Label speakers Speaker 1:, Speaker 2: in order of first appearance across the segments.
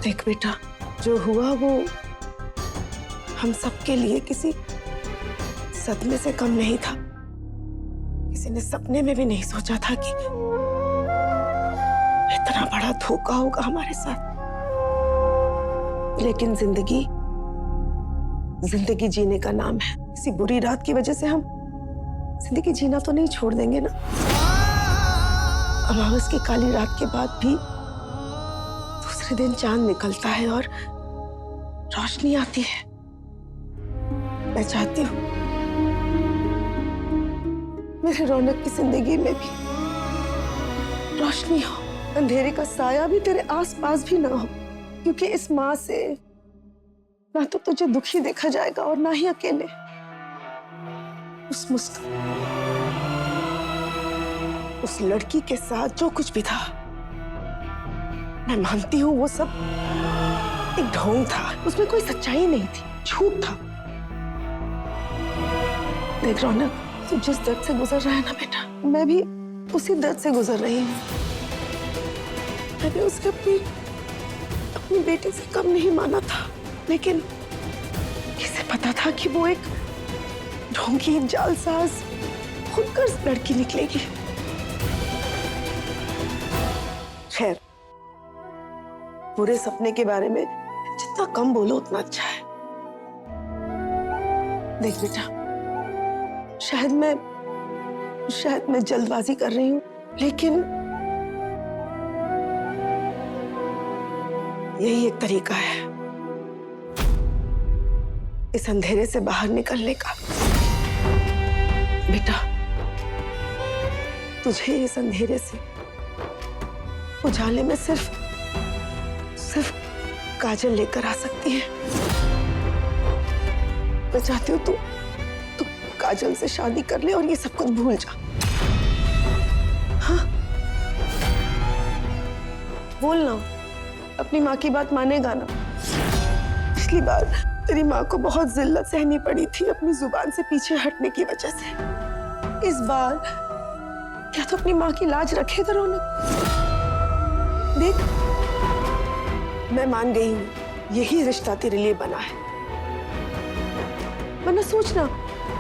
Speaker 1: देख बेटा, जो हुआ वो हम सबके लिए किसी सदमे से कम नहीं था। किसी ने सपने में भी नहीं सोचा था कि इतना बड़ा धोखा होगा हमारे साथ। लेकिन जिंदगी जीने का नाम है। किसी बुरी रात की वजह से हम जिंदगी जीना तो नहीं छोड़ देंगे ना। अमावस की काली रात के बाद भी दूसरे दिन चांद निकलता है और रोशनी आती है। मैं चाहती हूँ मेरे रौनक की जिंदगी में भी रोशनी हो, अंधेरे का साया भी तेरे आसपास भी ना हो, क्योंकि इस माँ से ना तो तुझे दुखी देखा जाएगा और ना ही अकेले। उस लड़की के साथ जो कुछ भी था, मैं मानती हूँ वो सब एक ढोंग था, उसमें कोई सच्चाई नहीं थी, झूठ था। देख रौनक, तू जिस दर्द से गुजर रहा है ना बेटा, मैं भी उसी दर्द से गुजर रही हूँ। मैंने उसे अपनी बेटी से कम नहीं माना था, लेकिन किसे पता था कि वो एक ढोंगी, जालसाज, खुदगर्ज लड़की निकलेगी। खैर, बुरे सपने के बारे में जितना कम बोलो उतना अच्छा है। देख बेटा, शायद मैं जल्दबाजी कर रही हूँ, लेकिन यही एक तरीका है इस अंधेरे से बाहर निकलने का। बेटा, तुझे इस अंधेरे से उजाले में सिर्फ काजल लेकर आ सकती है। मैं चाहती हूँ तू काजल से शादी कर ले और ये सब कुछ भूल जा। हाँ, बोलना, अपनी माँ की बात मानेगा ना? पिछली बार तेरी माँ को बहुत जिल्लत सहनी पड़ी थी अपनी जुबान से पीछे हटने की वजह से। इस बार क्या तो अपनी माँ की लाज रखेगा रौनक? देख, मैं मान गई हूँ यही रिश्ता तेरे लिए बना है, वरना सोचना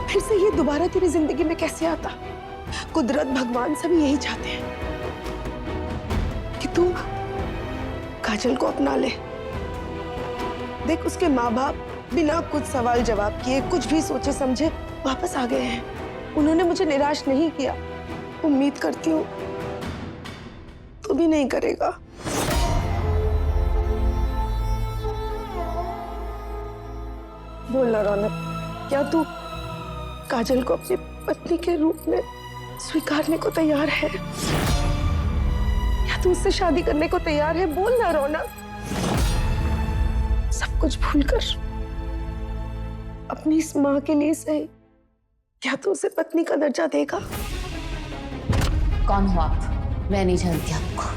Speaker 1: फिर से ये दोबारा तेरी जिंदगी में कैसे आता। कुदरत, भगवान सभी यही चाहते हैं कि तू काजल को अपना ले। देख, उसके माँ बाप बिना कुछ सवाल जवाब किए, कुछ भी सोचे समझे वापस आ गए हैं। उन्होंने मुझे निराश नहीं किया। उम्मीद करती हूँ तू भी नहीं करेगा। बोलना रौनक, क्या तू काजल को अपनी पत्नी के रूप में स्वीकारने को तैयार है? क्या तू उससे शादी करने को तैयार है? बोलना रौनक। सब कुछ भूलकर अपनी इस माँ के लिए सही, क्या तू उसे पत्नी का दर्जा देगा?
Speaker 2: कौन हो आप? मैं नहीं जानती आपको।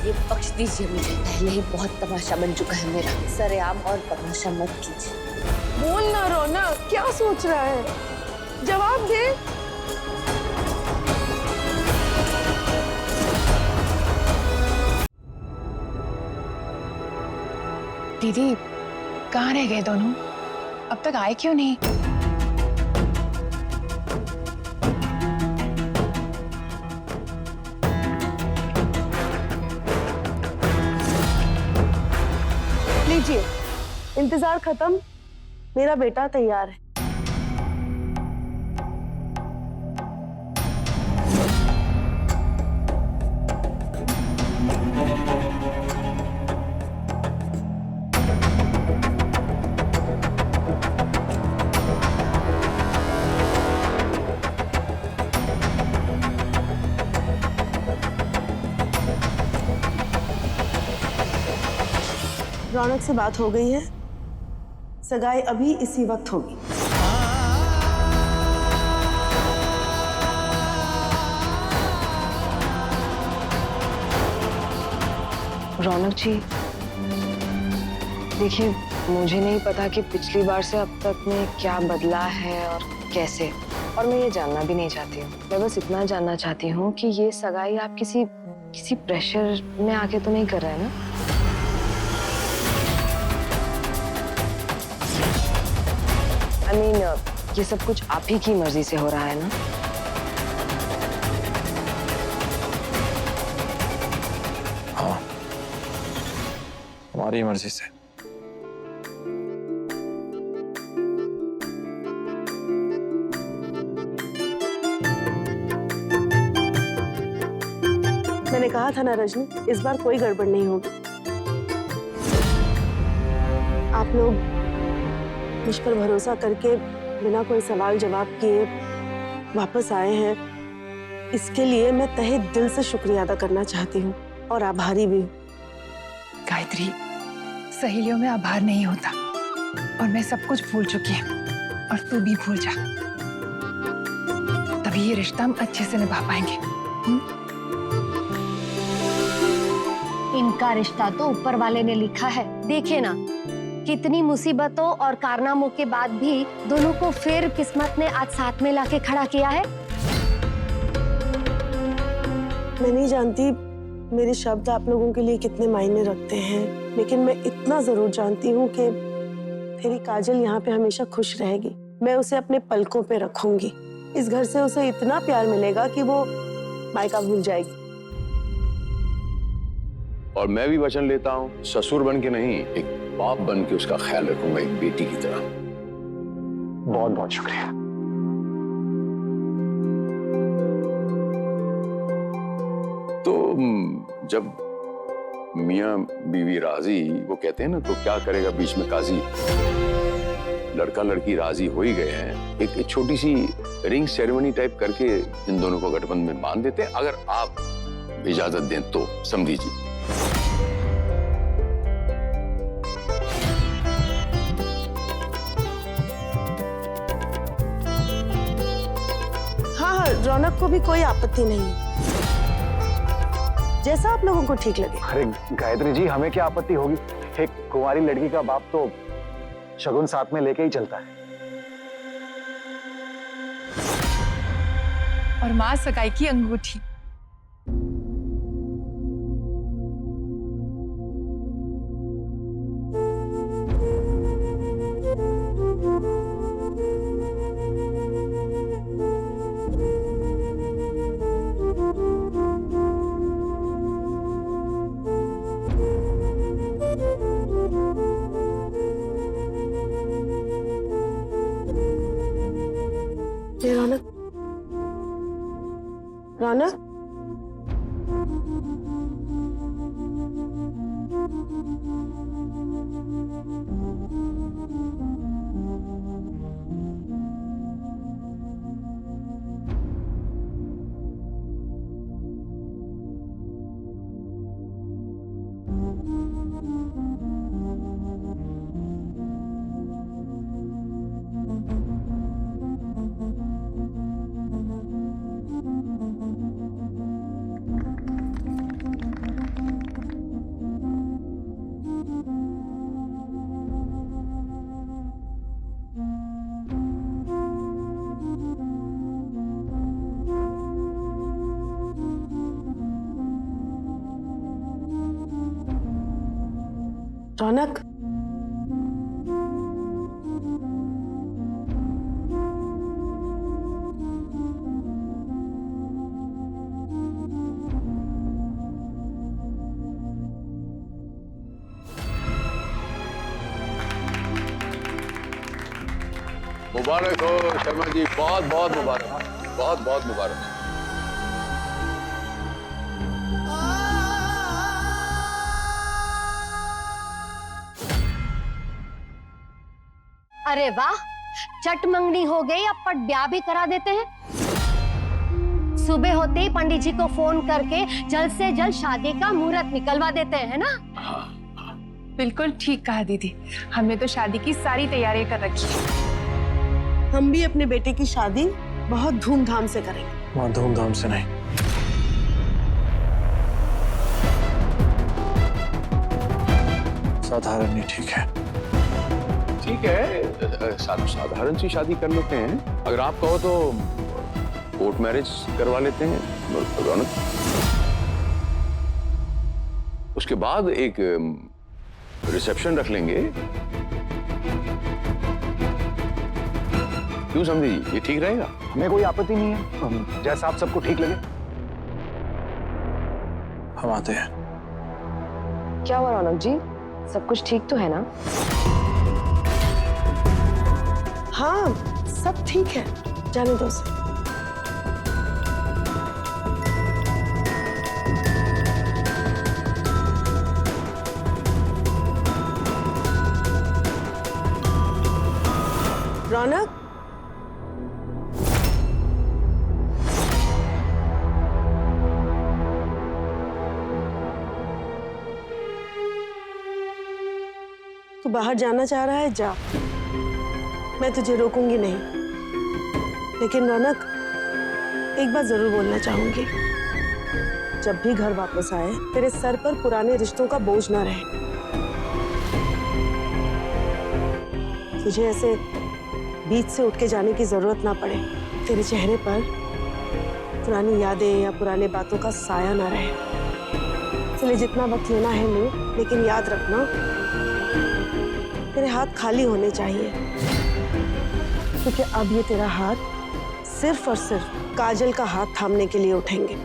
Speaker 2: ये बख्श दीजिए मुझे, पहले ही बहुत तमाशा बन चुका है मेरा। सरेआम और तमाशा मत कीजिए।
Speaker 1: बोलना रौनक, क्या सोच रहा है? जवाब दे।
Speaker 3: दीदी, कहाँ रह गए दोनों? अब तक आए क्यों नहीं?
Speaker 1: लीजिए, इंतजार खत्म, मेरा बेटा तैयार है। रौनक से बात हो गई है, सगाई अभी इसी वक्त होगी। रौनक जी,
Speaker 4: देखिए, मुझे नहीं पता कि पिछली बार से अब तक में क्या बदला है और कैसे, और मैं ये जानना भी नहीं चाहती हूँ। मैं बस इतना जानना चाहती हूँ कि ये सगाई आप किसी प्रेशर में आके तो नहीं कर रहे हैं ना? I mean, ये सब कुछ आप ही की मर्जी से हो रहा है ना?
Speaker 5: हाँ, हमारी मर्जी से।
Speaker 1: मैंने कहा था ना रजनी, इस बार कोई गड़बड़ नहीं होगी। आप लोग मुझ पर भरोसा करके बिना कोई सवाल जवाब किए वापस आए हैं, इसके लिए मैं तहे दिल से शुक्रिया अदा करना चाहती हूँ और आभारी भी हूँ।
Speaker 3: गायत्री, सहेलियों में आभार नहीं होता, और मैं सब कुछ भूल चुकी हूँ, और तू भी भूल जा, तभी ये रिश्ता हम अच्छे से निभा पाएंगे।
Speaker 6: इनका रिश्ता तो ऊपर वाले ने लिखा है। देखिए ना, कितनी मुसीबतों और कारनामों के बाद भी दोनों को फिर किस्मत ने आज साथ में लाके खड़ा किया है।
Speaker 1: मैं नहीं जानती मेरे शब्द आप लोगों के लिए कितने मायने रखते हैं, लेकिन मैं इतना जरूर जानती हूँ कि तेरी काजल यहाँ पे हमेशा खुश रहेगी। मैं उसे अपने पलकों पे रखूंगी। इस घर से उसे इतना प्यार मिलेगा कि वो मायका भूल जाएगी।
Speaker 7: और मैं भी वचन लेता हूँ, ससुर बन के नहीं, एक बाप बन के उसका ख्याल रखूंगा, एक बेटी की तरह।
Speaker 5: बहुत बहुत शुक्रिया।
Speaker 7: तो जब मियाँ बीवी राजी, वो कहते हैं ना, तो क्या करेगा बीच में काजी। लड़का लड़की राजी हो ही गए हैं, एक छोटी सी रिंग सेरेमनी टाइप करके इन दोनों को गठबंधन में बांध देते हैं, अगर आप इजाजत दें तो। समझी जी।
Speaker 1: हाँ, रौनक को भी कोई आपत्ति नहीं है, जैसा आप लोगों को ठीक लगे।
Speaker 5: अरे गायत्री जी, हमें क्या आपत्ति होगी? एक कुंवारी लड़की का बाप तो शगुन साथ में लेके ही चलता है।
Speaker 3: और माँ सगाई की अंगूठी।
Speaker 1: ये रौनक, रौनक, रौनक,
Speaker 7: मुबारक हो शर्मा जी, बहुत बहुत मुबारक, बहुत बहुत मुबारक।
Speaker 6: अरे वाह, चट मंगनी हो गई, अब पट ब्याह भी करा देते हैं। सुबह होते ही पंडित जी को फोन करके जल्द से जल्द शादी का मुहूर्त निकलवा देते हैं, है ना?
Speaker 3: बिल्कुल ठीक कहा दीदी, हमने तो शादी की सारी तैयारियां कर रखी है।
Speaker 1: हम भी अपने बेटे की शादी बहुत धूमधाम से करेंगे।
Speaker 5: वहाँ धूमधाम से नहीं, साधारण ही ठीक है।
Speaker 7: ठीक है, साधारण सी शादी कर लेते हैं। अगर आप कहो तो कोर्ट मैरिज करवा लेते हैं रौनक। उसके बाद एक रिसेप्शन रख लेंगे। क्यों समझी, ये ठीक रहेगा?
Speaker 5: हमें कोई आपत्ति नहीं है, जैसा आप सबको ठीक लगे। हम आते हैं।
Speaker 4: क्या हुआ रौनक जी, सब कुछ ठीक तो है ना?
Speaker 1: हाँ, सब ठीक है, जाने दो उसे। रौनक, तू बाहर जाना चाह रहा है, जा, मैं तुझे रोकूंगी नहीं। लेकिन रौनक, एक बात जरूर बोलना चाहूंगी, जब भी घर वापस आए तेरे सर पर पुराने रिश्तों का बोझ ना रहे। तुझे ऐसे बीच से उठ के जाने की जरूरत ना पड़े। तेरे चेहरे पर पुरानी यादें या पुराने बातों का साया ना रहे। इसलिए जितना वक्त लेना है ले, लेकिन याद रखना तेरे हाथ खाली होने चाहिए, क्योंकि अब ये तेरा हाथ सिर्फ और सिर्फ काजल का हाथ थामने के लिए उठेंगे।